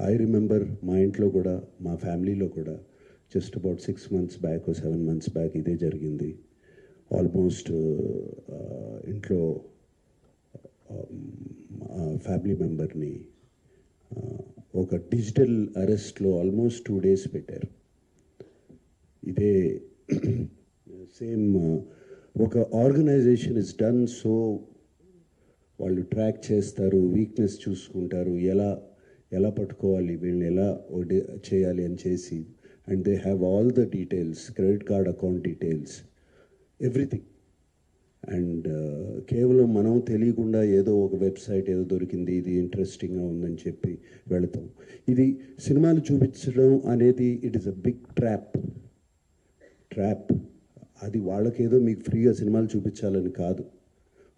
I remember మా ఇంట్లో కూడా, మా ఫ్యామిలీలో కూడా just about 6 months back 7 months back ఇదే జరిగింది. ఆల్మోస్ట్ ఇంట్లో ఫ్యామిలీ మెంబర్ని ఒక డిజిటల్ అరెస్ట్లో ఆల్మోస్ట్ 2 days పెట్టారు. ఇదే సేమ్ ఒక ఆర్గనైజేషన్ ఇస్ డన్ సో, వాళ్ళు ట్రాక్ చేస్తారు, వీక్నెస్ చూసుకుంటారు, ఎలా పట్టుకోవాలి, వీళ్ళని ఎలా చేయాలి అని చేసి, and they have all the details, credit card account details, everything. And కేవలం మనం తెలియకుండా ఏదో ఒక వెబ్సైట్ ఏదో దొరికింది, ఇది ఇంట్రెస్టింగ్గా ఉందని చెప్పి వెళతాం. ఇది సినిమాలు చూపించడం అనేది it is a big trap. అది వాళ్ళకేదో మీకు ఫ్రీగా సినిమాలు చూపించాలని కాదు,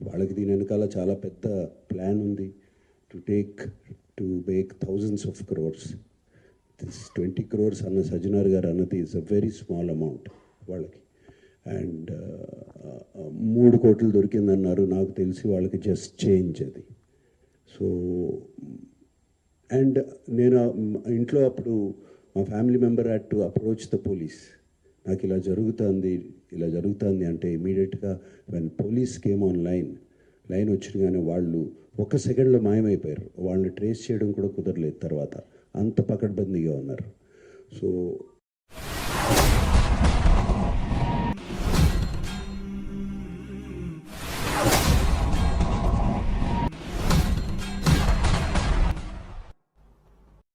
వాళ్ళకి దీని వెనకాల చాలా పెద్ద ప్లాన్ ఉంది. To make thousands of crores. This 20 crores అన్న సజ్జనార్ గారు అన్నది is a very small amount వాళ్ళకి. అండ్ 3 కోట్లు దొరికిందన్నారు, నాకు తెలిసి వాళ్ళకి జస్ట్ చేంజ్ అది. సో అండ్ నేను ఇంట్లో అప్పుడు మా family member had to approach the police. నాకు ఇలా జరుగుతుంది అంటే ఇమీడియట్గా when police came on line వచ్చినగానే వాళ్ళు 1 సెకండ్లో మాయమైపోయారు. వాళ్ళని ట్రేస్ చేయడం కూడా కుదరలేదు తర్వాత, అంత పకడ్బందీగా ఉన్నారు. సో